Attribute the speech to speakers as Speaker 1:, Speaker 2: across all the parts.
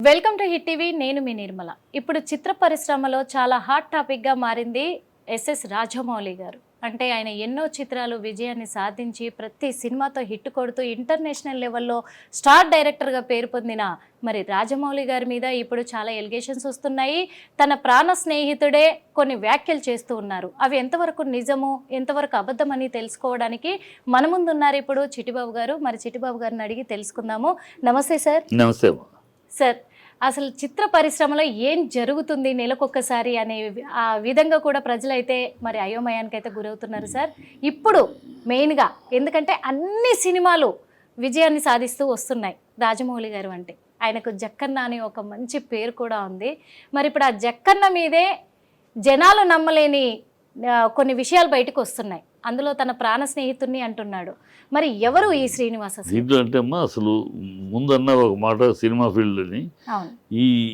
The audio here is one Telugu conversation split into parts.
Speaker 1: Welcome to hit TV. నేను మీ నిర్మల. ఇప్పుడు చిత్ర పరిశ్రమలో చాలా హాట్ టాపిక్గా మారింది ఎస్ఎస్ రాజమౌళి గారు. అంటే ఆయన ఎన్నో చిత్రాలు విజయాన్ని సాధించి ప్రతి సినిమాతో హిట్ కొడుతూ ఇంటర్నేషనల్ లెవెల్లో స్టార్ డైరెక్టర్గా పేరు పొందిన మరి రాజమౌళి గారి మీద ఇప్పుడు చాలా ఎలిగేషన్స్ వస్తున్నాయి. తన ప్రాణ స్నేహితుడే కొన్ని వ్యాఖ్యలు చేస్తూ ఉన్నారు. అవి ఎంతవరకు నిజము, ఎంతవరకు అబద్ధం అని తెలుసుకోవడానికి మన ముందు ఉన్నారు ఇప్పుడు చిట్టిబాబు గారు. మరి చిట్టిబాబు గారిని అడిగి తెలుసుకుందాము. నమస్తే సార్.
Speaker 2: నమస్తే
Speaker 1: సార్, అసలు చిత్ర పరిశ్రమలో ఏం జరుగుతుంది నెలకొక్కసారి అనే ఆ విధంగా కూడా ప్రజలైతే మరి అయోమయానికి అయితే గురవుతున్నారు సార్. ఇప్పుడు మెయిన్గా ఎందుకంటే అన్ని సినిమాలు విజయాన్ని సాధిస్తూ వస్తున్నాయి రాజమౌళి గారు అంటే. ఆయనకు జక్కన్న అని ఒక మంచి పేరు కూడా ఉంది. మరి ఇప్పుడు ఆ జక్కన్న మీదే జనాలు నమ్మలేని కొన్ని విషయాలు బయటకు వస్తున్నాయి. అందులో తన ప్రాణ స్నేహితుడిని అంటున్నాడు. మరి ఎవరు ఈ శ్రీనివాస్?
Speaker 2: దీంట్లో అంటే అమ్మా అసలు ముందన్న ఒక మాట సినిమా ఫీల్డ్ని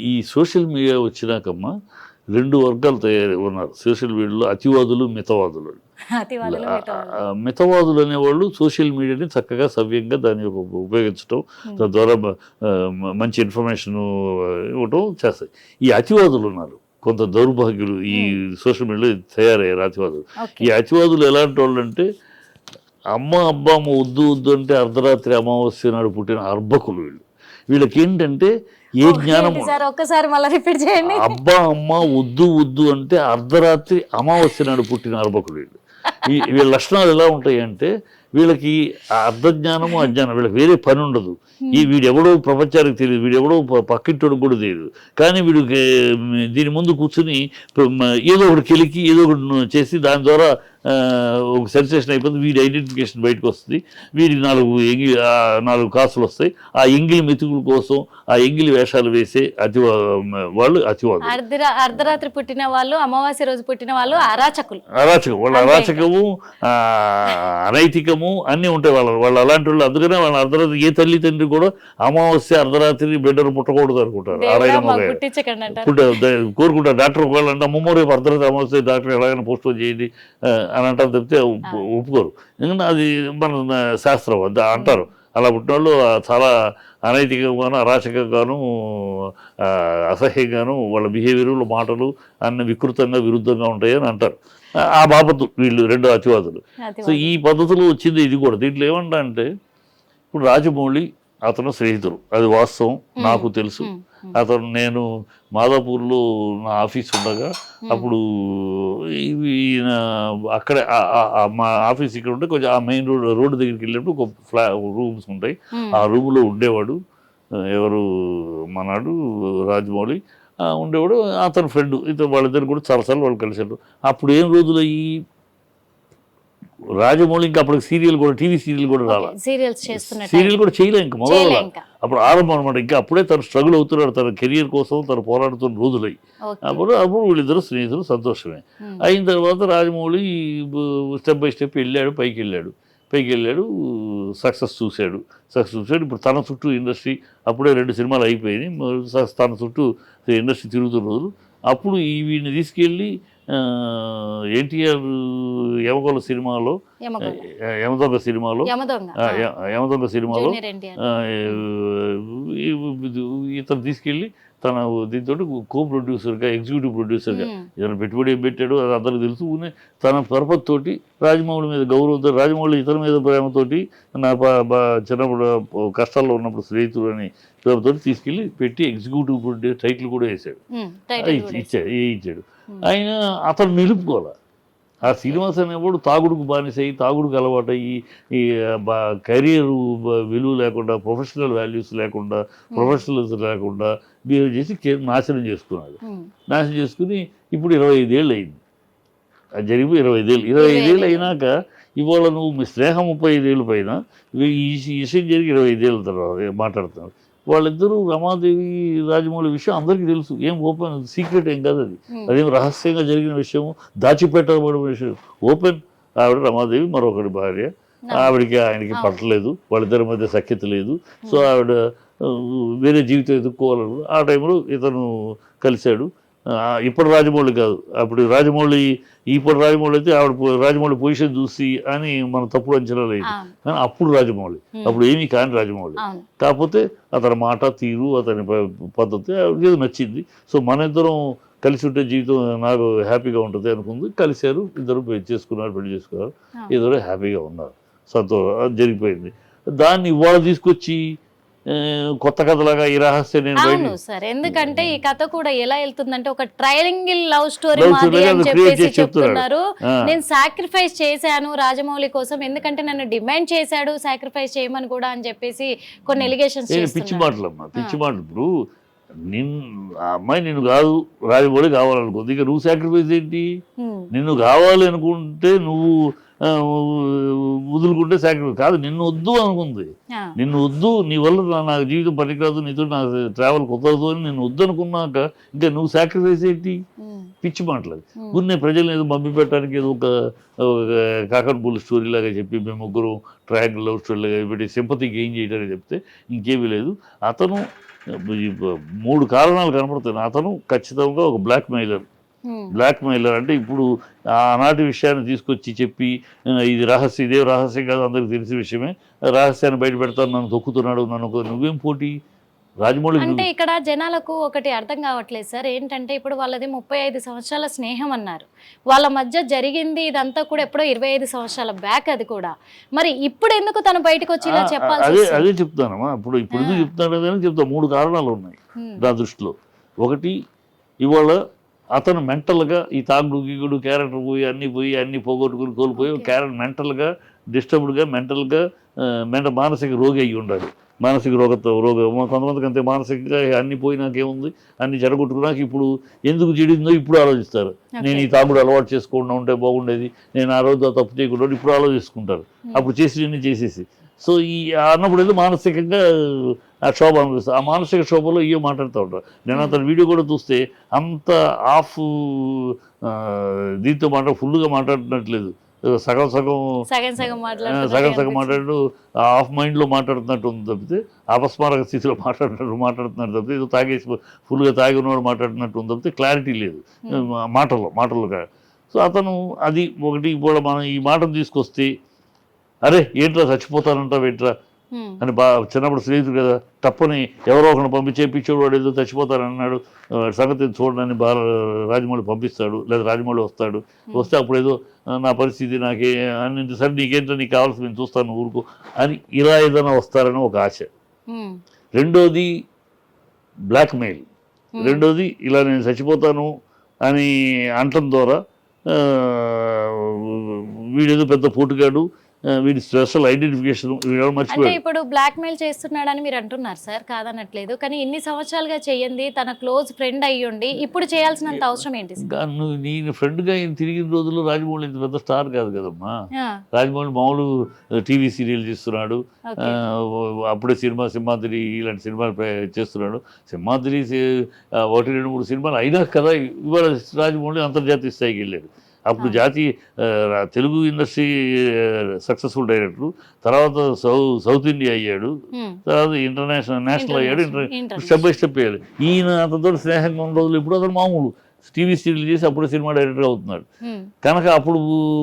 Speaker 2: ఈ సోషల్ మీడియా వచ్చినాకమ్మా రెండు వర్గాలు తయారై ఉన్నారు సోషల్ మీడియాలో, అతివాదులు, మితవాదులు. మితవాదులు అనేవాళ్ళు సోషల్ మీడియాని చక్కగా సవ్యంగా దాన్ని ఉపయోగించడం, తద్వారా మంచి ఇన్ఫర్మేషన్ ఇవ్వటం చేస్తాయి. ఈ అతివాదులు ఉన్నారు కొంత దౌర్భాగ్యులు, ఈ సోషల్ మీడియాలో తయారయ్యారు అతివాదులు. ఈ అతివాదులు ఎలాంటి వాళ్ళు అంటే అమ్మ వద్దు వద్దు అంటే అర్ధరాత్రి అమావాస్య నాడు పుట్టిన అర్భకులు వీళ్ళు. వీళ్ళకి ఏంటంటే ఏ జ్ఞానం,
Speaker 1: ఒక్కసారి మళ్ళీ రిపీట్ చేయండి.
Speaker 2: అమ్మ వద్దు వద్దు అంటే అర్ధరాత్రి అమావాస్య నాడు పుట్టిన అర్భకులు వీళ్ళు. వీళ్ళ లక్షణాలు ఎలా ఉంటాయి అంటే వీళ్ళకి అర్ధజ్ఞానము అజ్ఞానం, వీళ్ళకి వేరే పని ఉండదు. వీడెవడో ప్రపంచానికి తెలియదు, వీడెవడో పక్కింటోడు కూడా తెలియదు. కానీ వీడు దీని ముందు కూర్చుని ఏదో ఒకటి కెలికి ఏదో ఒకటి చేసి దాని ద్వారా ఒక సెన్సేషన్ అయిపోతుంది. వీడి ఐడెంటిఫికేషన్ బయటకు వస్తుంది. వీడి నాలుగు కాసులు వస్తాయి. ఆ ఎంగిలి మెతుకుల కోసం ఆ ఎంగిలి వేషాలు వేసే వాళ్ళు అతివాదులు.
Speaker 1: అర్ధరాత్రి పుట్టిన వాళ్ళు, అమావాస్య రోజు పుట్టిన వాళ్ళు అరాచకం.
Speaker 2: వాళ్ళ అరాచకము, అనైతికము అన్నీ ఉంటాయి వాళ్ళు అలాంటి వాళ్ళు. అందుకనే వాళ్ళ అర్ధరాత్రి ఏ తల్లి తండ్రి కూడా అమావాస్య అర్ధరాత్రి బిడ్డను పుట్టకూడదు అనుకుంటారు. కోరుకుంటారు. డాక్టర్ ఒకవేళ అంటే అమ్మమ్మ రేపు అర్ధరాత్రి అమావాస్య డాక్టర్ ఎలాగైనా పోస్ట్ పోన్ చేయండి అని అంటారు తప్పితే ఒప్పుకోరు. ఎందుకంటే అది మన శాస్త్రం అంటారు. అలా పుట్టిన వాళ్ళు చాలా అనైతికంగాను, అరాచకంగాను, అసహ్యంగాను వాళ్ళ బిహేవియర్లు, మాటలు అన్ని వికృతంగా, విరుద్ధంగా ఉంటాయి అని అంటారు. ఆ బాబతు వీళ్ళు రెండు అతివాదులు. సో ఈ పద్ధతిలో వచ్చింది ఇది కూడా. దీంట్లో ఏమంటా అంటే ఇప్పుడు రాజమౌళి అతను స్నేహితుడు, అది వాస్తవం, నాకు తెలుసు. అతను నేను మాదాపూర్లో నా ఆఫీస్ ఉండగా అప్పుడు ఈయన అక్కడే మా ఆఫీస్ ఇక్కడ ఉంటే కొంచెం ఆ మెయిన్ రోడ్డు దగ్గరికి వెళ్ళినప్పుడు ఒక రూమ్స్ ఉంటాయి. ఆ రూమ్లో ఉండేవాడు ఎవరు మనాడు రాజమౌళి ఉండేవాడు. అతని ఫ్రెండ్ ఇతను వాళ్ళిద్దరు కూడా చాలాసార్లు వాళ్ళు కలిసారు. అప్పుడు ఏం రోజులు అయ్యి రాజమౌళి ఇంకా అప్పుడు సీరియల్ కూడా, టీవీ సీరియల్ కూడా రావాలి, సీరియల్ కూడా చేయలే ఇంకా మొదలు. అప్పుడు ఆరంభం అనమాట. ఇంకా అప్పుడే తను స్ట్రగుల్ అవుతున్నాడు తన కెరియర్ కోసం, తను పోరాడుతున్న రోజులై. అప్పుడు వీళ్ళిద్దరు స్నేహితులు, సంతోషమే. అయిన తర్వాత రాజమౌళి స్టెప్ బై స్టెప్ వెళ్ళాడు, పైకి వెళ్ళాడు, సక్సెస్ చూశాడు. ఇప్పుడు తన చుట్టూ ఇండస్ట్రీ, అప్పుడే 2 సినిమాలు అయిపోయినాయి, తన చుట్టూ ఇండస్ట్రీ తిరుగుతున్న రోజులు. అప్పుడు వీడిని తీసుకెళ్ళి ఎన్టీఆర్ యమదొంగ సినిమాలో ఇతను తీసుకెళ్ళి తన దీంతో కో-ప్రొడ్యూసర్గా, ఎగ్జిక్యూటివ్ ప్రొడ్యూసర్గా ఇతను పెట్టుబడి ఏం పెట్టాడు అది అందరికీ తెలుసు. తన పరపతితోటి రాజమౌళి మీద గౌరవంతో, రాజమౌళి ఇతని మీద ప్రేమతోటి, నా చిన్నప్పుడు కష్టాల్లో ఉన్నప్పుడు స్నేహితుడు అని ప్రేమతో తీసుకెళ్ళి పెట్టి ఎగ్జిక్యూటివ్ ప్రొడ్యూసర్ టైటిల్ కూడా వేసాడు, ఇచ్చాడు. ఆయన అతను నిలుపుకోవాలి. ఆ శ్రీనివాస్ అనేవాడు తాగుడుకు బానిసై, తాగుడుకు అలవాటయ్యి, ఈ కెరీర్ విలువ లేకుండా, ప్రొఫెషనల్ వాల్యూస్ లేకుండా, ప్రొఫెషనల్స్ లేకుండా బిహేవ్ చేసి నాశనం చేసుకుని ఇప్పుడు 25 ఏళ్ళు అయింది. అది జరిగి 25 ఏళ్ళు అయినాక ఇవాళ నువ్వు మీ స్నేహం 35 ఏళ్ళ పైన ఈ విషయం జరిగి 25 ఏళ్ళ తర్వాత మాట్లాడుతున్నారు. వాళ్ళిద్దరూ రమాదేవి రాజమౌళి విషయం అందరికీ తెలుసు. ఏం ఓపెన్ సీక్రెట్ ఏం కాదు అది. అదేం రహస్యంగా జరిగిన విషయం, దాచిపెట్టబడిన విషయం. ఓపెన్. ఆవిడ రమాదేవి మరొకటి భార్య. ఆవిడకి ఆయనకి పట్టలేదు, వాళ్ళిద్దరి మధ్య సఖ్యత లేదు. సో ఆవిడ వేరే జీవితం ఎదుర్కోవాలను ఆ టైంలో ఇతను కలిశాడు. ఇప్పుడు రాజమౌళి కాదు, అప్పుడు రాజమౌళి ఇప్పుడు రాజమౌళి అయితే ఆవిడ రాజమౌళి పొజిషన్ చూసి అని మన తప్పుడు అంచనా లేదు. కానీ అప్పుడు రాజమౌళి, అప్పుడు ఏమీ కాని రాజమౌళి. కాకపోతే అతని మాట తీరు, అతని పద్ధతి ఏదో నచ్చింది. సో మన ఇద్దరం కలిసి ఉంటే జీవితం నాకు హ్యాపీగా ఉంటుంది అనుకుంది. కలిశారు, ఇద్దరు పెళ్లి చేసుకున్నారు, ఏదో హ్యాపీగా ఉన్నారు, సంతోషం జరిగిపోయింది. దాన్ని ఇవాళ తీసుకొచ్చి కొత్త కథలాగా ఈ రహస్యం నేను
Speaker 1: అవును సార్, ఎందుకంటే ఈ కథ కూడా ఎలా వెళ్తుందంటే ఒక ట్రయాంగిల్ లవ్ స్టోరీ మాది అని చెప్పేసి చెప్తున్నారు. నేను సాక్రిఫైస్ చేశాను రాజమౌళి కోసం, ఎందుకంటే నన్ను డిమాండ్ చేశాడు సాక్రిఫైస్ చేయమని కూడా అని చెప్పేసి కొన్ని ఎలిగేషన్స్ చేస్తున్నారు.
Speaker 2: పిచ్చి మాటలమ్మా, పిచ్చి మాటలు. ఇప్పుడు ఆ అమ్మాయి నిన్ను కాదు, రాజమౌళి కావాలనుకుంది, ఇక నువ్వు సాక్రిఫైస్ ఏంటి? నిన్ను కావాలి అనుకుంటే నువ్వు వదులుకుంటే సాక్రిఫైస్ కాదు. నిన్ను వద్దు అనుకుంది, నిన్ను వద్దు, నీ వల్ల నాకు జీవితం పనికిరాదు, నీతో నాకు ట్రావెల్ కుదరదు అని నిన్ను వద్దు అనుకున్నాక ఇంకా నువ్వు సాక్రిఫైస్ ఏంటి? పిచ్చి మాటలు. కొన్ని ప్రజలను ఏదో మబ్బి పెట్టడానికి ఏదో ఒక కాకరపూల స్టోరీ లాగా చెప్పి మేము ముగ్గురు ట్రయాంగిల్ లవ్ స్టోరీ లాగా పెట్టి సింపతి గెయిన్ చేయడానికి చెప్తే ఇంకేమీ లేదు. అతను 3 కారణాలు కనపడుతున్నాయి. అతను ఖచ్చితంగా ఒక బ్లాక్ మెయిలర్ అంటే ఇప్పుడు ఆనాటి విషయాన్ని తీసుకొచ్చి చెప్పి ఇది రహస్యం, ఇదే రహస్యం కాదు, అందరికి తెలిసిన విషయమే, రహస్యాన్ని బయట పెడతాను, నన్ను తొక్కుతున్నాడు, నువ్వేం పోటీ రాజమౌళి
Speaker 1: అంటే ఇక్కడ జనాలకు ఒకటి అర్థం కావట్లేదు సార్. ఏంటంటే ఇప్పుడు వాళ్ళది 35 సంవత్సరాల స్నేహం అన్నారు, వాళ్ళ మధ్య జరిగింది ఇదంతా కూడా ఎప్పుడో 25 సంవత్సరాల బ్యాక్. అది కూడా మరి ఇప్పుడు ఎందుకు తను బయటకు వచ్చి ఇలా చెప్పాలి?
Speaker 2: అదే చెప్తానమ్మా. ఇప్పుడు ఎందుకు చెప్తాను చెప్తా. 3 కారణాలు ఉన్నాయి నా దృష్టిలో. ఒకటి, ఇవాళ అతను మెంటల్గా ఈ తాగుడు గీగుడు క్యారెక్టర్ పోయి అన్నీ పోగొట్టుకుని కోల్పోయి క్యారెక్టర్ మెంటల్గా డిస్టర్బ్డ్గా మానసిక రోగి అయ్యి ఉండాలి. మానసిక రోగం కొంతమందికి అంతే, మానసికంగా అన్ని పోయినాకేముంది, అన్ని జరగొట్టుకున్నాక ఇప్పుడు ఎందుకు చెడిందో ఇప్పుడు ఆలోచిస్తారు. నేను ఈ తాగుడు అలవాటు చేసుకోకుండా ఉంటే బాగుండేది, నేను ఆ రోజు తప్పు చేయకుండా ఇప్పుడు ఆలోచిస్తుంటారు. అప్పుడు చేసేసి సో ఈ అన్నప్పుడు ఏదో మానసికంగా ఆ శోభ అనిపిస్తుంది. ఆ మానసిక శోభలో ఇవో మాట్లాడుతూ ఉంటారు. నేను అతని వీడియో కూడా చూస్తే అంత ఆఫ్ దీంతో ఫుల్గా మాట్లాడుతున్నట్లేదు, సగం మాట్లాడు ఆఫ్ మైండ్లో మాట్లాడుతున్నట్టు ఉంది తప్పితే, అపస్మారక స్థితిలో మాట్లాడుతున్నట్టు తప్పితే, ఏదో తాగేసి ఫుల్గా తాగి ఉన్నవాడు మాట్లాడుతున్నట్టు ఉంది తప్పితే క్లారిటీ లేదు మాటల్లో. సో అతను అది ఒకటి. ఇప్పుడు మనం ఈ మాటను తీసుకొస్తే అరే ఏంట్రా చచ్చిపోతానంటావు ఏంట్రా అని చిన్నప్పుడు స్నేహితుడు కదా, తప్పని ఎవరో ఒకరిని పంపించేపించాడు, వాడు ఏదో చచ్చిపోతానన్నాడు, సంగతి చూడడానికి రాజమౌళి పంపిస్తాడు, లేదా రాజమౌళి వస్తే అప్పుడు ఏదో నా పరిస్థితి నాకే అని, సరే నీకేంటో నీకు కావాల్సి నేను చూస్తాను ఊరుకో అని ఇలా ఏదైనా వస్తారని ఒక ఆశ. రెండోది బ్లాక్మెయిల్. రెండోది ఇలా నేను చచ్చిపోతాను అని అంటం ద్వారా వీడేదో పెద్ద పోటుగాడు, వీడి స్పెషల్ ఐడెంటిఫికేషన్
Speaker 1: అంటే ఇప్పుడు బ్లాక్ మెయిల్ చేస్తున్నాడని మీరు అంటున్నారు సార్, కాదనట్లేదు. కానీ ఇన్ని సంవత్సరాలుగా చెయ్యండి, తన క్లోజ్ ఫ్రెండ్ అయ్యుండి ఇప్పుడు చేయాల్సినంత అవసరం ఏంటి?
Speaker 2: నువ్వు నేను ఫ్రెండ్గా తిరిగిన రోజుల్లో రాజమౌళి ఇంత పెద్ద స్టార్ కాదు కదమ్మా. రాజమౌళి మామూలు టీవీ సీరియల్ చేస్తున్నాడు, అప్పుడే సింహాద్రి ఇలాంటి సినిమాలు చేస్తున్నాడు. సింహాద్రి 1-2-3 సినిమాలు అయినా కదా ఇవాళ రాజమౌళి అంతర్జాతీయ స్థాయికి వెళ్ళాడు. అప్పుడు తెలుగు ఇండస్ట్రీ సక్సెస్ఫుల్ డైరెక్టర్, తర్వాత సౌత్ ఇండియా అయ్యాడు, తర్వాత నేషనల్ అయ్యాడు, స్టెప్ బై స్టెప్ అయ్యాడు. ఈయన అతనితో స్నేహంగా ఉన్న రోజులు ఇప్పుడు అతను మామూలు టీవీ సీరియల్ చేసి అప్పుడే సినిమా డైరెక్టర్ అవుతున్నాడు కనుక అప్పుడు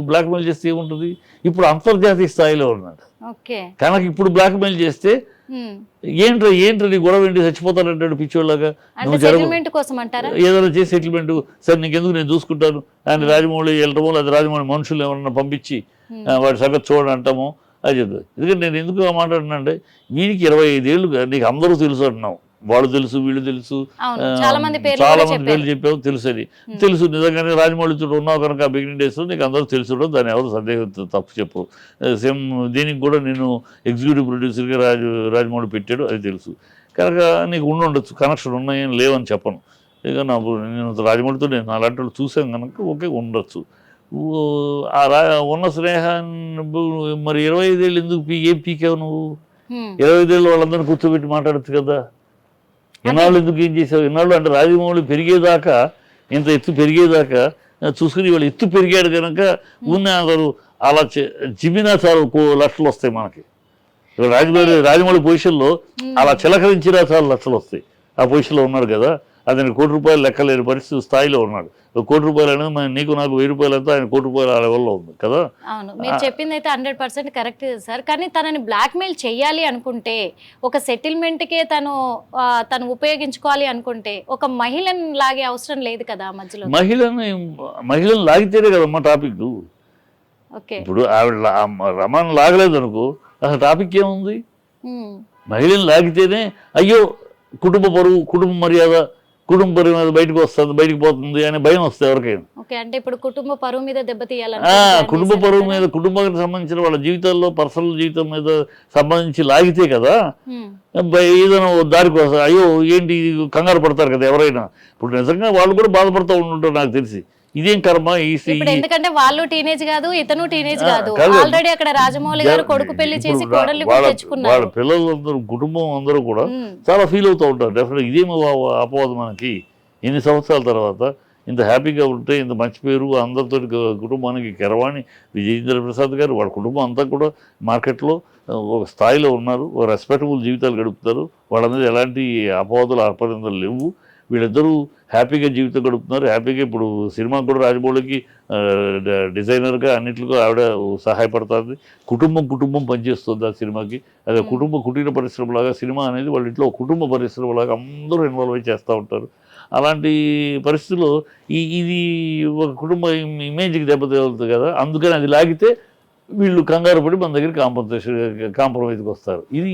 Speaker 2: బ్లాక్మెయిల్ చేస్తే ఏముంటుంది? ఇప్పుడు అంతర్జాతీయ స్థాయిలో ఉన్నాడు కనుక ఇప్పుడు బ్లాక్మెయిల్ చేస్తే ఏంట్రా నీ గొడవ ఏంటి, చచ్చిపోతానంటాడు పిచ్చోళ్ళగా. నువ్వు ఏదైనా చేసి సెటిల్మెంట్, సరే నీకెందుకు నేను చూసుకుంటాను అని రాజమౌళి వెళ్ళటమో, లేదా రాజమౌళి మనుషులు ఎవరన్నా పంపించి వాడి సంగతి చూడండి అంటామో అది చెప్తాను. ఎందుకంటే నేను ఎందుకు మాట్లాడుతున్నా అంటే వీనికి 25 ఏళ్ళుగా నీకు అందరూ తెలుసు అంటున్నావు, వాళ్ళు తెలుసు వీళ్ళు తెలుసు, చాలా మంది పేర్లు చెప్పావు తెలుసు నిజంగానే రాజమౌళితో ఉన్నావు కనుక బిగినింగ్ డేస్లో నీకు అందరూ తెలుసు, దాన్ని ఎవరు సందేహం తప్పు చెప్పు. సేమ్ దీనికి కూడా నేను ఎగ్జిక్యూటివ్ ప్రొడ్యూసర్గా రాజమౌళి పెట్టాడు అది తెలుసు కనుక నీకు ఉండొచ్చు, కనెక్షన్ ఉన్నాయని లేవని చెప్పను. ఇక నేను రాజమౌళితో నేను అలాంటి వాళ్ళు చూసాను కనుక ఓకే ఉండొచ్చు. ఉన్న స్నేహాన్ని మరి 25 ఏళ్ళు ఎందుకు ఏం పీకావు నువ్వు? 25 ఏళ్ళు వాళ్ళందరినీ కూర్చోబెట్టి మాట్లాడచ్చు కదా. ఇన్నాళ్ళు ఎందుకు ఏం చేసావు? ఇన్నాళ్ళు అంటే రాజమౌళి పెరిగేదాకా, ఇంత ఎత్తు పెరిగేదాకా చూసుకుని వాళ్ళు ఎత్తు పెరిగాడు కనుక అందరూ అలా జిమ్మినా చాలు లక్షలు వస్తాయి మనకి. రాజమౌళి పొజిషన్లో అలా చిలకరించినా చాలు లక్షలు వస్తాయి. ఆ పొజిషన్లో ఉన్నాడు కదా, అతని ₹1 లెక్కలేని పరిస్థితి స్థాయిలో ఉన్నాడు. ₹1 అనేది నీకు నాకు ₹1000 ఆయన ₹1 ఆ లెవెల్లో ఉంది కదా.
Speaker 1: అవును, మీరు చెప్పింది అయితే 100% కరెక్ట్ సార్. కానీ తనని బ్లాక్మెయిల్ చెయ్యాలి అనుకుంటే, ఒక సెటిల్మెంట్కే తను ఉపయోగించుకోవాలి అనుకుంటే, ఒక మహిళను లాగే అవసరం లేదు కదా మధ్యలో.
Speaker 2: మహిళను లాగితేనే కదమ్మా టాపిక్.
Speaker 1: ఓకే,
Speaker 2: ఇప్పుడు ఆవిడ రమాను లాగలేదు అనుకో, అసలు టాపిక్ ఏముంది? మహిళను లాగితేనే అయ్యో కుటుంబ పరువు, కుటుంబ మర్యాద, కుటుంబ పరువు మీద బయటకు పోతుంది అనే భయం వస్తుంది ఎవరికైనా.
Speaker 1: ఓకే, అంటే ఇప్పుడు కుటుంబ పరువు మీద దెబ్బతీయాలని,
Speaker 2: కుటుంబ పరువు మీద, కుటుంబానికి సంబంధించిన వాళ్ళ జీవితాల్లో పర్సనల్ జీవితం మీద సంబంధించి లాగితే కదా ఏదైనా దారికి వస్తారు. అయ్యో ఏంటి కంగారు పడతారు కదా ఎవరైనా. ఇప్పుడు నిజంగా వాళ్ళు కూడా బాధపడుతూ ఉంటుంటారు నాకు తెలిసి. ఇదేం కర్మ
Speaker 1: ఎందుకంటే వాళ్ళు టీనేజ్ కాదు, ఇతను టీనేజ్ కాదు. ఆల్రెడీ అక్కడ రాజమౌళి గారు కొడుకు పెళ్లి చేసి కోడల్ని తెచ్చుకున్నారు.
Speaker 2: వాళ్ళ పిల్లలందరూ, కుటుంబం అందరూ కూడా చాలా ఫీల్ అవుతూ ఉంటారు. డెఫినెట్ ఇదేమో అపవాదం మనకి. ఎన్ని సంవత్సరాల తర్వాత ఇంత హ్యాపీగా ఉంటే, ఇంత మంచి పేరు అందరితో కుటుంబానికి. కీరవాణి విజయేంద్ర ప్రసాద్ గారు వాళ్ళ కుటుంబం అంతా కూడా మార్కెట్లో ఒక స్థాయిలో ఉన్నారు, ఒక రెస్పెక్టబుల్ జీవితాలు గడుపుతారు. వాళ్ళ మీద ఎలాంటి అపవాదులు అపనిందలు లేవు. వీళ్ళిద్దరూ హ్యాపీగా జీవితం గడుపుతున్నారు. హ్యాపీగా ఇప్పుడు సినిమాకి కూడా రాజమౌళికి డిజైనర్గా అన్నింటిలో ఆవిడ సహాయపడుతుంది. కుటుంబం పనిచేస్తుంది ఆ సినిమాకి. అదే కుటీర పరిశ్రమలాగా సినిమా అనేది వాళ్ళ ఇంట్లో కుటుంబ పరిశ్రమలాగా అందరూ ఇన్వాల్వ్ అయి చేస్తూ ఉంటారు. అలాంటి పరిస్థితుల్లో ఇది ఒక కుటుంబ ఇమేజ్కి దెబ్బతీలుతుంది కదా. అందుకని అది లాగితే వీళ్ళు కంగారు పడి మన దగ్గర కాంప్రమైజ్కి వస్తారు. ఇది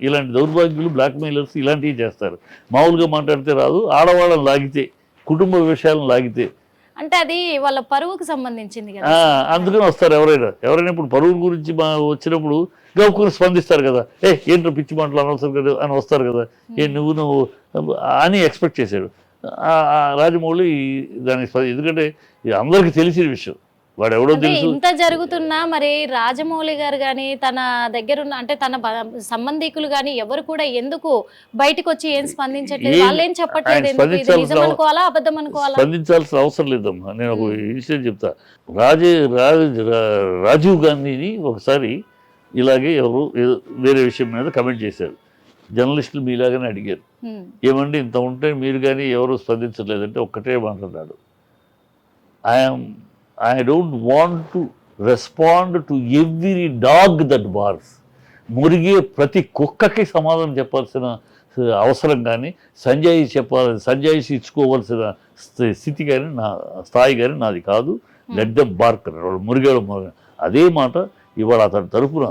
Speaker 2: ఇలాంటి దౌర్భాగ్యులు, బ్లాక్మెయిలర్స్ ఇలాంటివి చేస్తారు. మామూలుగా మాట్లాడితే రాదు. ఆడవాళ్ళని లాగితే, కుటుంబ విషయాలను లాగితే,
Speaker 1: అంటే అది వాళ్ళ పరువుకు సంబంధించింది కదా,
Speaker 2: అందుకని వస్తారు. ఎవరైనా ఇప్పుడు పరువు గురించి వచ్చినప్పుడు గౌకుని స్పందిస్తారు కదా. ఏంటో పిచ్చి మాటలు అనవసరం కదా అని వస్తారు కదా. నువ్వు అని ఎక్స్పెక్ట్ చేశాడు రాజమౌళి దానికి. ఎందుకంటే అందరికీ తెలిసిన విషయం, వాడు ఎవడో తెలుసు.
Speaker 1: ఇంత జరుగుతున్నా మరి రాజమౌళి గారు కానీ, తన దగ్గర ఉన్న అంటే తన సంబంధికులు కానీ ఎవరు కూడా ఎందుకు బయటకు వచ్చి ఏం స్పందించట్లేదు? వాళ్ళు ఏం చెప్పట్లేదు? అబద్ధం అనుకోవాలా?
Speaker 2: స్పందించాల్సిన అవసరం లేదమ్మా. నేను ఒక ఇన్సిడెంట్ చెప్తా. రాజీవ్ గాంధీని ఒకసారి ఇలాగే ఎవరు వేరే విషయం మీద కమెంట్ చేశారు. జర్నలిస్టులు మీలాగానే అడిగారు, ఏమండి ఇంత ఉంటే మీరు కానీ ఎవరు స్పందించలేదంటే ఒక్కటే మాట్లాడాడు, I don't want to respond to every dog that barks. మురిగే ప్రతి కుక్కకి సమాధానం చెప్పాల్సిన అవసరం కానీ, సంజాయిషి ఇచ్చుకోవాల్సిన స్థితి కానీ స్థాయి కానీ నాది కాదు. లెట్ దెమ్ బార్క్ అన్నాడు. మురిగాడు. అదే మాట ఇవాళ అతని తరపున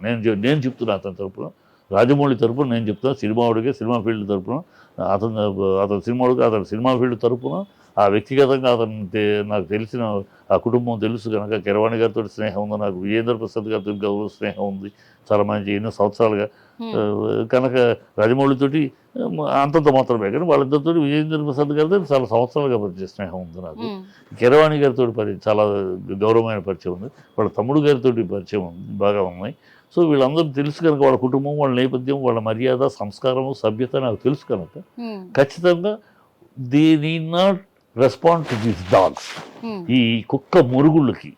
Speaker 2: నేను చెప్తున్నా. అతని తరపున, రాజమౌళి తరపున నేను చెప్తున్నా. సినిమా ఫీల్డ్ తరపున అతని సినిమా ఫీల్డ్ తరపున ఆ వ్యక్తిగతంగా నాకు తెలిసిన ఆ కుటుంబం తెలుసు కనుక. కీరవాణి గారితో స్నేహం ఉంది నాకు, విజయేంద్ర ప్రసాద్ గారితో గౌరవ స్నేహం ఉంది చాలా మంచి, ఎన్నో సంవత్సరాలుగా. కనుక రాజమౌళితోటి అంతంత మాత్రమే కానీ వాళ్ళిద్దరితో విజయేంద్ర ప్రసాద్ గారితో చాలా సంవత్సరాలుగా పరిచయ స్నేహం ఉంది నాకు. కీరవాణి గారితో చాలా గౌరవమైన పరిచయం ఉంది. వాళ్ళ తమ్ముడు గారితో పరిచయం బాగా ఉన్నాయి. సో వీళ్ళందరూ తెలుసు కనుక, వాళ్ళ కుటుంబం, వాళ్ళ నేపథ్యం, వాళ్ళ మర్యాద, సంస్కారము, సభ్యత నాకు తెలుసు కనుక ఖచ్చితంగా they need not respond to these dogs. ఈ కుక్క మురుగుళ్ళకి,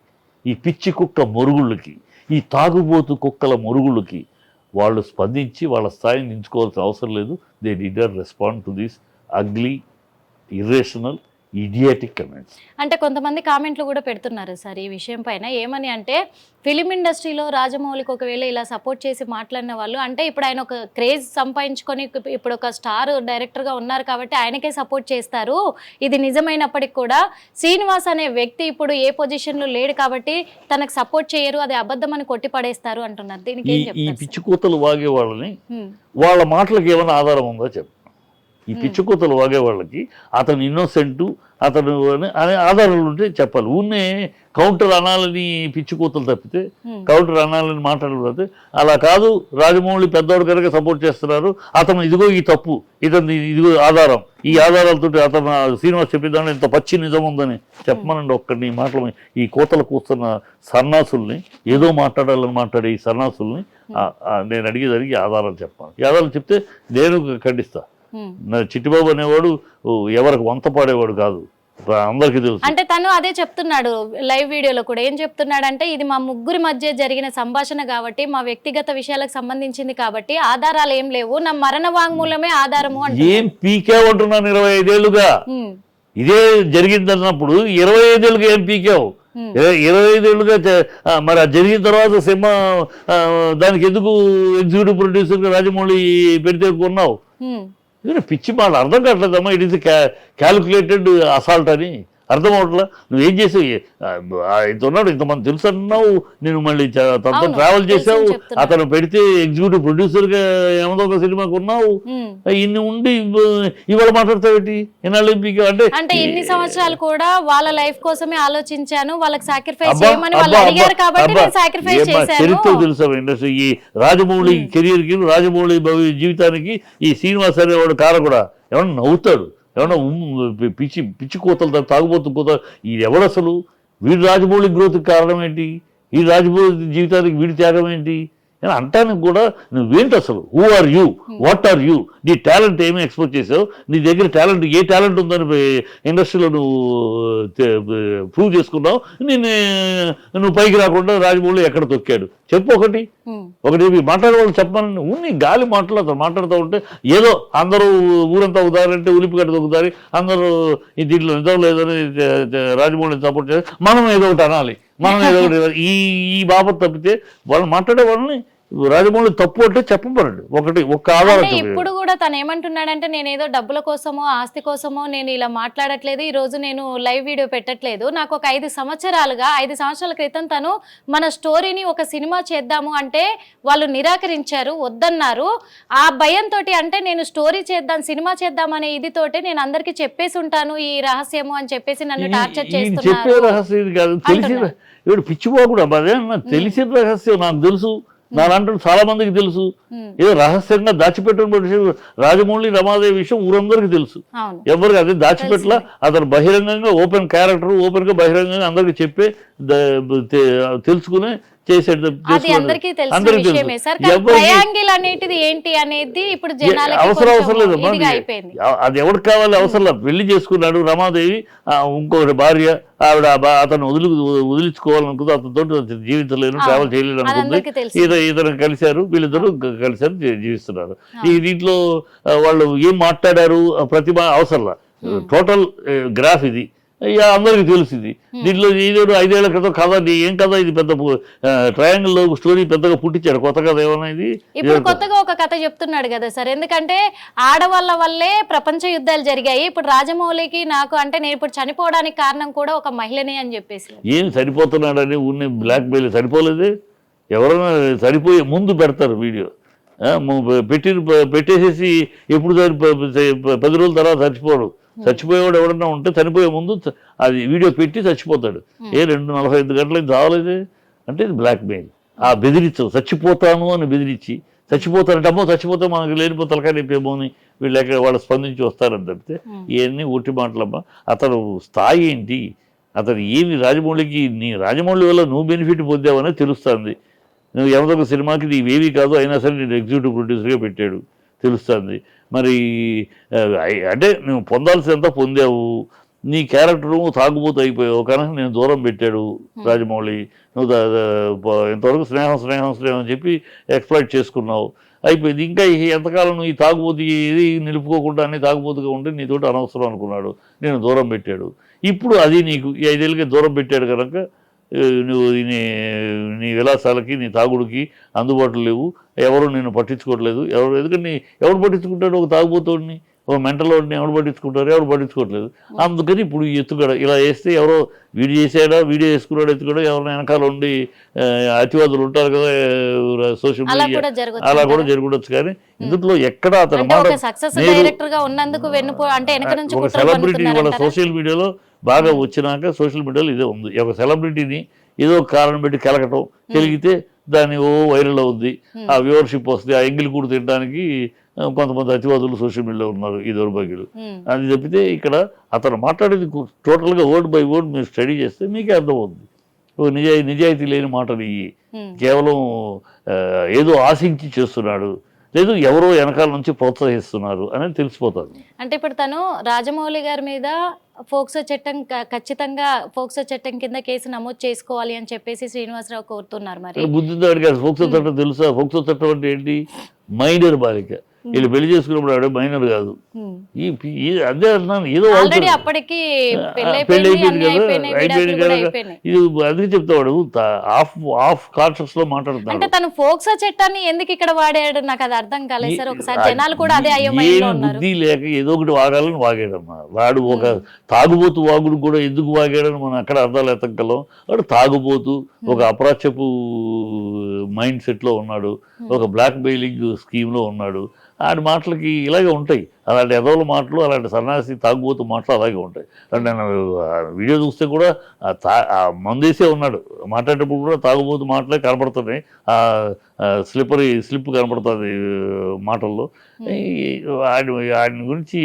Speaker 2: ఈ పిచ్చి కుక్క మురుగుళ్ళకి, ఈ తాగుబోతు కుక్కల మురుగుళ్ళకి వాళ్ళు స్పందించి వాళ్ళ స్థాయిని నించుకోవాల్సిన అవసరం లేదు. They need not respond to these ugly, irrational, idiotic comments.
Speaker 1: అంటే కొంతమంది కామెంట్లు కూడా పెడుతున్నారు సార్ ఈ విషయం పైన. ఏమని అంటే, ఫిలిం ఇండస్ట్రీలో రాజమౌళికి ఒకవేళ ఇలా సపోర్ట్ చేసి మాట్లాడిన వాళ్ళు, అంటే ఇప్పుడు ఆయన ఒక క్రేజ్ సంపాదించుకొని ఇప్పుడు ఒక స్టార్ డైరెక్టర్గా ఉన్నారు కాబట్టి ఆయనకే సపోర్ట్ చేస్తారు. ఇది నిజమైనప్పటికి కూడా శ్రీనివాస్ అనే వ్యక్తి ఇప్పుడు ఏ పొజిషన్లో లేడు కాబట్టి తనకు సపోర్ట్ చేయరు, అది అబద్ధం అని కొట్టి పడేస్తారు అంటున్నారు. దీనికి ఏం చెప్తారు?
Speaker 2: ఈ పిచ్చి కూతలు వాగే వాళ్ళని, వాళ్ళ మాటలకు ఏమైనా ఆధారం ఉందో చెప్పు. ఈ పిచ్చుకోతలు వాగే వాళ్ళకి అతను ఇన్నోసెంటు, అతను అనే ఆధారాలు ఉంటే చెప్పాలి. ఊనే కౌంటర్ అనాలని పిచ్చుకోతలు తప్పితే, కౌంటర్ అనాలని మాట్లాడకపోతే, అలా కాదు రాజమౌళి పెద్దవాడు కనుక సపోర్ట్ చేస్తున్నారు, అతను ఇదిగో ఈ తప్పు, ఇదిగో ఆధారం, ఈ ఆధారాలతో అతను శ్రీనివాస్ చెప్పేదాన్ని ఇంత పచ్చి నిజం ఉందని చెప్పమనండి. ఒక్కడిని మాటలు ఈ కోతలు కూస్తున్న సన్నాసుల్ని, ఏదో మాట్లాడాలని మాట్లాడే ఈ సన్నాసుల్ని నేను అడిగి ఆధారాలు చెప్పాను. ఈ ఆధారాలు చెప్తే నేను ఖండిస్తా. చిట్టిబాబు అనేవాడు ఎవరికి వంత పాడేవాడు కాదు, అందరికీ తెలుసు.
Speaker 1: అంటే తను అదే చెప్తున్నాడు లైవ్ వీడియోలో కూడా. ఏం చెప్తున్నాడు అంటే, ఇది మా ముగ్గురి మధ్య జరిగిన సంభాషణ కాబట్టి, మా వ్యక్తిగత విషయాలకు సంబంధించింది కాబట్టి ఆధారాలు ఏం లేవు, నా మరణ వాంగ్మూలమే ఆధారము అంటే.
Speaker 2: ఏం పీకేమంటున్నాను 25 ఏళ్ళుగా ఇదే జరిగిందన్నప్పుడు 25 ఏళ్ళుగా ఏం పీకావు? 25 ఏళ్ళుగా మరి అది జరిగిన తర్వాత సినిమా దానికి ఎందుకు ఎగ్జిక్యూటివ్ ప్రొడ్యూసర్గా రాజమౌళి పెడితే కొన్నావు? పిచ్చి మాట అర్థం కావట్లేదమ్మా. ఇట్ ఈస్ క్యాలిక్యులేటెడ్ అసాల్ట్ అని అర్థం అవట్లా. నువ్వేం చేసావు? ఇంత ఉన్నాడు, ఇంతమంది తెలుసు అన్నావు, నేను మళ్ళీ తనతో ట్రావెల్ చేసావు, అతను పెడితే ఎగ్జిక్యూటివ్ ప్రొడ్యూసర్గా ఏమదో ఒక సినిమాకు ఉన్నావు, ఇన్ని ఉండి ఇవాళ మాట్లాడతావేంటి? ఎన్నాళ్ళు
Speaker 1: అంటే ఇన్ని సంవత్సరాలు కూడా వాళ్ళ లైఫ్ కోసమే ఆలోచించాను, వాళ్ళకి సాక్రిఫైస్ చేయమని వాళ్ళు అడిగారు కాబట్టి నేను సాక్రిఫైస్ చేశాను.
Speaker 2: చరిత్ర తెలుసా ఇండస్ట్రీ? ఈ రాజమౌళి కెరియర్ కి, రాజమౌళి జీవితానికి ఈ శ్రీనివాస్ అనేవాడు కారకుడా? ఏమన్నా నవ్వుతాడు, ఏమన్నా పిచ్చి కోతలు తాగుబోతు కోత. ఇది ఎవడు అసలు? వీడి రాజమౌళి గ్రోత్కి కారణం ఏంటి? ఈ రాజమౌళి జీవితానికి వీడి త్యాగం ఏంటి అంటానికి కూడా నువ్వేంటి అసలు? Who are you? What are you? నీ టాలెంట్ ఏమీ ఎక్స్పోజ్ చేసావు? నీ దగ్గర టాలెంట్ ఏ టాలెంట్ ఉందని ఇండస్ట్రీలో నువ్వు ప్రూవ్ చేసుకున్నావు? నువ్వు పైకి రాకుండా రాజమౌళి ఎక్కడ తొక్కాడు చెప్పు. ఒకటి మాట్లాడేవాళ్ళు చెప్పమని ఉన్ని గాలి మాటలు అతను మాట్లాడుతూ ఉంటే ఏదో అందరూ ఊరంతా ఉదారంటే ఉలిపిగడ్డ దొక్కుతారు, అందరూ దీంట్లో నిజం లేదని రాజమౌళిని సపోర్ట్ చేసి మనం ఏదో ఒకటి అనాలి, మనం ఏదో ఒకటి ఈ బాబత్ తప్పితే వాళ్ళు మాట్లాడే వాళ్ళని రాజమౌళి తప్పు అంటే చెప్పబడండి. ఒక్క ఆధారం.
Speaker 1: ఇప్పుడు కూడా తను ఏమంటున్నాడంటే, నేను ఏదో డబ్బుల కోసమో ఆస్తి కోసమో నేను ఇలా మాట్లాడట్లేదు, ఈ రోజు నేను లైవ్ వీడియో పెట్టట్లేదు. నాకు ఒక 5 సంవత్సరాల క్రితం తను మన స్టోరీని ఒక సినిమా చేద్దాము అంటే వాళ్ళు నిరాకరించారు, వద్దన్నారు. ఆ భయంతో అంటే నేను స్టోరీ చేద్దాం, సినిమా చేద్దాం అనే ఇదితోటే నేను అందరికి చెప్పేసి ఉంటాను ఈ రహస్యము అని చెప్పేసి నన్ను టార్చర్ చేస్తున్నారు.
Speaker 2: పిచ్చిపోకూడదు, తెలిసిన రహస్యం నాకు తెలుసు, నాలంటూ చాలా మందికి తెలుసు. ఏదో రహస్యంగా దాచిపెట్టిన రాజమౌళి రమాదేవి విషయం ఊరందరికీ తెలుసు. ఎవరికి అది దాచిపెట్టలా. అతను బహిరంగంగా ఓపెన్ క్యారెక్టర్, ఓపెన్ గా బహిరంగంగా అందరికి చెప్పే తెలుసుకునే చేసేది. అవసరం లేదు, అది ఎవరికి కావాలి అవసరం లేదు. పెళ్లి చేసుకున్నాడు రమాదేవి, ఇంకొకటి భార్య, ఆవిడ అతను వదిలించుకోవాలనుకుంది, అతనితో జీవించలేను, ట్రావెల్ చేయలేను అనుకుంది, ఇతను కలిశారు, వీళ్ళిద్దరు కలిశారు, జీవిస్తున్నారు. ఈ దీంట్లో వాళ్ళు ఏం మాట్లాడారు ప్రతిభ అవసరంలా. టోటల్ గ్రాఫ్ ఇది అందరికి తెలిసింది. దీంట్లో ఏదో 5 ఏళ్ల క్రితం కథ, ఏం కథ ఇది? పెద్ద ట్రయాంగిల్ లో స్టోరీ పెద్దగా పుట్టించాడు, కొత్త కథ ఏమన్నా ఇది?
Speaker 1: ఇప్పుడు కొత్తగా ఒక కథ చెప్తున్నాడు కదా సార్, ఎందుకంటే ఆడవాళ్ళ వల్లే ప్రపంచ యుద్ధాలు జరిగాయి. ఇప్పుడు రాజమౌళికి నాకు అంటే నేను ఇప్పుడు చనిపోవడానికి కారణం కూడా ఒక మహిళనే అని చెప్పేసి.
Speaker 2: ఏం సరిపోతున్నాడని ఉన్న బ్లాక్ మెయిల్ సరిపోలేదే. ఎవరైనా సరిపోయే ముందు పెడతారు వీడియో, పెట్టేసేసి ఎప్పుడు 10 రోజుల తర్వాత చచ్చిపోయేవాడు ఎవడన్నా ఉంటే చనిపోయే ముందు అది వీడియో పెట్టి చచ్చిపోతాడు. 2:45 గంటలకి చావలేదే అంటే ఇది బ్లాక్ మెయిల్. ఆ బెదిరించవు, చచ్చిపోతాను అని బెదిరించి, చచ్చిపోతారంటే అమ్మో చచ్చిపోతే మనకు లేనిపోతే తలకాయ నింపేమో అని వాళ్ళు స్పందించి వస్తారని తప్పితే ఇవన్నీ ఒట్టి మాటలమ్మా. అతను స్థాయి ఏంటి, అతను ఏమి రాజమౌళికి, నీ రాజమౌళి వల్ల నువ్వు బెనిఫిట్ పొందావనే తెలుస్తుంది. నువ్వు ఎవరొక సినిమాకి నీవేవి కాదు అయినా సరే నేను ఎగ్జిక్యూటివ్ ప్రొడ్యూసర్గా పెట్టాడు తెలుస్తుంది. మరి అంటే నువ్వు పొందాల్సినంత పొందావు, నీ క్యారెక్టరు తాగుబోతు అయిపోయావు కనుక నేను దూరం పెట్టాడు రాజమౌళి. నువ్వు ఎంతవరకు స్నేహం అని చెప్పి ఎక్స్ప్లాయిట్ చేసుకున్నావు, అయిపోయింది. ఇంకా ఎంతకాలం నువ్వు ఈ తాగుబోతు ఇది నిలుపుకోకుండా అన్ని తాగుబోతుగా ఉంటే నీతోటి అనవసరం అనుకున్నాడు, నేను దూరం పెట్టాడు. ఇప్పుడు అది నీకు ఈ 5 ఏళ్ళకి దూరం పెట్టాడు కనుక నువ్వు నీ విలాసాలకి, నీ తాగుడికి అందుబాటులో లేవు, ఎవరు నేను పట్టించుకోవట్లేదు. ఎందుకంటే ఎవరు పట్టించుకుంటాడు? ఒక తాగుబోతోడిని, ఒక మెంటల్ వాడిని ఎవరు పట్టించుకుంటారు? ఎవరు పట్టించుకోవట్లేదు. అందుకని ఇప్పుడు ఎత్తుగడ ఇలా వేస్తే ఎవరో వీడియో చేసాడా, వీడియో వేసుకున్నాడు, ఎత్తుగడ ఎవరైనా వెనకాల ఉండి అతివాదులు ఉంటారు కదా సోషల్ మీడియా, అలా కూడా జరుగుండొచ్చు. కానీ ఇందులో ఎక్కడ అతను ఒక సెలబ్రిటీ వాళ్ళ సోషల్ మీడియాలో బాగా వచ్చినాక సోషల్ మీడియాలో ఇదే ఉంది. ఒక సెలబ్రిటీని ఏదో కారణం పెట్టి కెలకటం, కెలిగితే దాన్ని వైరల్ అవుద్ది, ఆ వ్యూవర్షిప్ వస్తుంది, ఆ ఎంగిలి కూడు తినడానికి కొంతమంది అతివాదులు సోషల్ మీడియాలో ఉన్నారు, ఈ దౌర్భాగ్యులు. అది తప్పితే ఇక్కడ అతను మాట్లాడేది టోటల్గా వర్డ్ బై వర్డ్ మీరు స్టడీ చేస్తే మీకే అర్థమవుతుంది. నిజాయితీ లేని మాటలు ఇవి, కేవలం ఏదో ఆశించి చేస్తున్నాడు. లేదు ఎవరో వెనకాల నుంచి ప్రోత్సహిస్తున్నారు అనేది తెలిసిపోతుంది.
Speaker 1: అంటే ఇప్పుడు తను రాజమౌళి గారి మీద ఫోక్సో చట్టం ఖచ్చితంగా ఫోక్సో చట్టం కింద కేసు నమోదు చేసుకోవాలి అని చెప్పేసి శ్రీనివాసరావు కోరుతున్నారు. మరి
Speaker 2: బుద్ధిదాడికి ఫోక్సో చట్టం తెలుసా? ఫోక్సో చట్టం అంటే ఏంటి? మైనర్ బాలిక. వీళ్ళు పెళ్లి చేసుకున్నప్పుడు ఆవిడ మైనర్ కాదు. అదే అంటున్నాను, ఏదో
Speaker 1: అప్పటికి
Speaker 2: పెళ్లి అయిపోయింది కదా, ఇది అందుకే చెప్తావాడు ఆఫ్ కాన్షియస్ లో మాట్లాడుతున్నాడు.
Speaker 1: అంటే తను ఫోక్సో చట్టాన్ని ఎందుకు ఇక్కడ వాడాడు నాకు అది అర్థం కాలేదు సార్. ఒకసారి జనాలు కూడా అదే
Speaker 2: బుద్ధి లేక ఏదో ఒకటి వాగాలని వాగాడమ్మా. వాడు ఒక తాగుబోతు వాగుడు కూడా ఎందుకు వాగాడని మనం అక్కడ అర్థాలు ఎత్తగలం. వాడు తాగుబోతు ఒక అప్రాచ్యపు మైండ్ సెట్ లో ఉన్నాడు, ఒక బ్లాక్ మెయిలింగ్ స్కీమ్ లో ఉన్నాడు. ఆడి మాటలకి ఇలాగే ఉంటాయి, అలాంటి ఎదవల మాటలు, అలాంటి సన్నాసి తాగుబోతు మాటలు అలాగే ఉంటాయి. నేను వీడియో చూస్తే కూడా మందేసే ఉన్నాడు, మాట్లాడేటప్పుడు కూడా తాగుబోతు మాటలే కనపడుతున్నాయి, స్లిప్ కనపడుతుంది మాటల్లో. ఆయన గురించి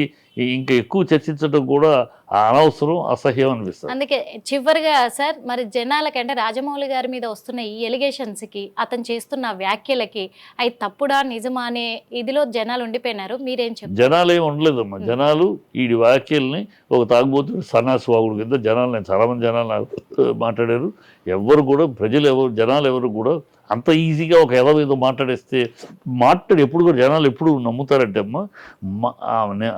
Speaker 2: ఇంకా ఎక్కువ చర్చించడం కూడా అనవసరం, అసహ్యం అనిపిస్తుంది.
Speaker 1: అందుకే చివరిగా సార్, మరి జనాలకి అంటే రాజమౌళి గారి మీద వస్తున్న ఈ ఎలిగేషన్స్కి, అతను చేస్తున్న వ్యాఖ్యలకి అవి తప్పుడా నిజమా అనే ఇదిలో జనాలు ఉండిపోయినారు. మీరేం చెప్తారు?
Speaker 2: జనాలు ఏమి ఉండలేదమ్మా. జనాలు ఈ వ్యాఖ్యల్ని ఒక తాగుబోతు సన్నాసి వాగుడు కింద జనాలు, నేను చాలామంది జనాలు మాట్లాడారు. ఎవరు కూడా జనాలు ఎవరు కూడా అంత ఈజీగా ఒక ఎదవ ఏదో మాట్లాడేస్తే ఎప్పుడు కూడా జనాలు ఎప్పుడు నమ్ముతారంటే అమ్మా,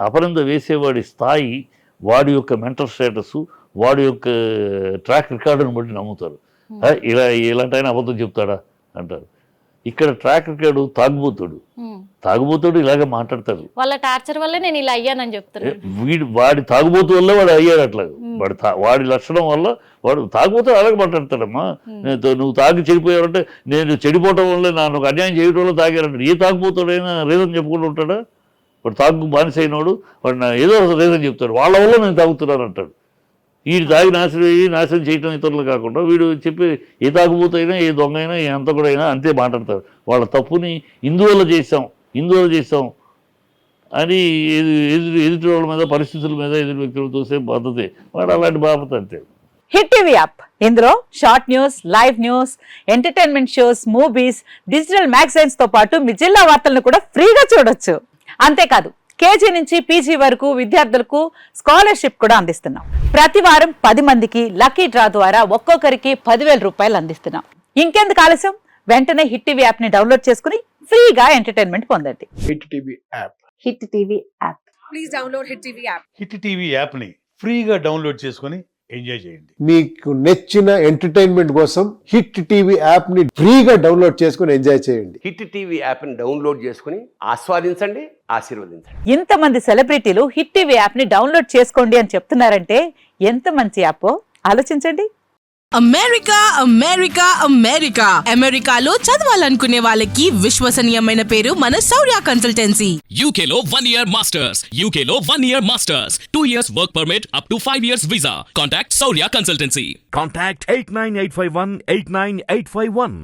Speaker 2: అపరింద వేసేవాడి స్థాయి, వాడి యొక్క మెంటల్ స్టేటస్, వాడి యొక్క ట్రాక్ రికార్డును బట్టి నమ్ముతారు. ఇలాంటి అబద్ధం చెప్తాడా అంటారు. ఇక్కడ ట్రాక్ రికార్డు తాగుబోతుడు ఇలాగే మాట్లాడతాడు.
Speaker 1: వాళ్ళ టార్చర్ వల్ల నేను ఇలా అయ్యానని చెప్తాను.
Speaker 2: వాడి తాగుబోతు వల్ల వాడు అయ్యాడు అట్లా. వాడి లక్షణం వల్ల వాడు తాగుబోతు అలాగే మాట్లాడతాడమ్మా. నువ్వు తాగి చెడిపోయావంటే నేను చెడిపోవటం వల్ల నన్ను ఒక అన్యాయం చేయడం వల్ల తాగారంటే ఏ తాగుబోతుడైనా రీజన్ చెప్పుకుంటూ ఉంటాడా? వాడు తాగు బానిస అయినోడు వాడు ఏదో రీజన్ చెప్తాడు, వాళ్ళ వల్ల నేను తాగుతున్నాను అంటాడు. వీడు తాగి నాశనం చేయటం ఇతరులు కాకుండా వీడు చెప్పి ఏ తాగుబోతైనా, ఏ దొంగ అయినా, ఏ అంతకుడు అయినా అంతే మాట్లాడతారు. వాళ్ళ తప్పుని ఇందువల్ల చేసాం అని ఎదుటి వాళ్ళ మీద, పరిస్థితుల మీద, ఎదుటి వ్యక్తులు చూసే పద్ధతి వాడు అలాంటి బాపత అంతే.
Speaker 3: హిట్ టీవీ యాప్, ఇందులో short news, live news, entertainment shows, movies, digital magazines తో పాటు మీ జిల్లా వార్తలను కూడా ఫ్రీగా చూడొచ్చు. అంతేకాదు కేజీ నుంచి పీజీ వరకు విద్యార్థులకు స్కాలర్షిప్ కూడా అందిస్తున్నాం. ప్రతి వారం 10 మందికి లక్కీ డ్రా ద్వారా ఒక్కొక్కరికి 10,000 రూపాయలు అందిస్తున్నాం. ఇంకెందుకు ఆలస్యం, వెంటనే హిట్ టీవీ యాప్ ని డౌన్లోడ్ చేసుకుని ఫ్రీగా ఎంటర్టైన్మెంట్ పొందండి.
Speaker 4: Hit TV app.
Speaker 3: Hit TV app.
Speaker 5: Please download hit TV app.
Speaker 4: Hit TV app ని ఫ్రీగా డౌన్లోడ్ చేసుకుని ఎంజాయ్ చేయండి.
Speaker 6: మీకు నచ్చిన ఎంటర్టైన్మెంట్ కోసం హిట్ టీవీ యాప్ ని ఫ్రీగా డౌన్లోడ్ చేసుకుని ఎంజాయ్ చేయండి.
Speaker 7: హిట్ టీవీ యాప్ ని డౌన్లోడ్ చేసుకుని ఆస్వాదించండి, ఆశీర్వదించండి.
Speaker 3: ఇంతమంది సెలబ్రిటీలు హిట్ టీవీ యాప్ ని డౌన్లోడ్ చేసుకోండి అని చెప్తున్నారంటే ఎంత మంచి యాప్ ఆలోచించండి.
Speaker 5: అమెరికా అమెరికా అమెరికా అమెరికాలో చదవాలనుకునే వాళ్ళకి విశ్వసనీయమైన పేరు మన శౌర్య కన్సల్టెన్సీ.
Speaker 8: UK లో 1 year masters, UK లో 1 year masters, 2 years work permit up to 5 years visa. Contact Saurya Consultancy.
Speaker 9: Contact 89851 89851.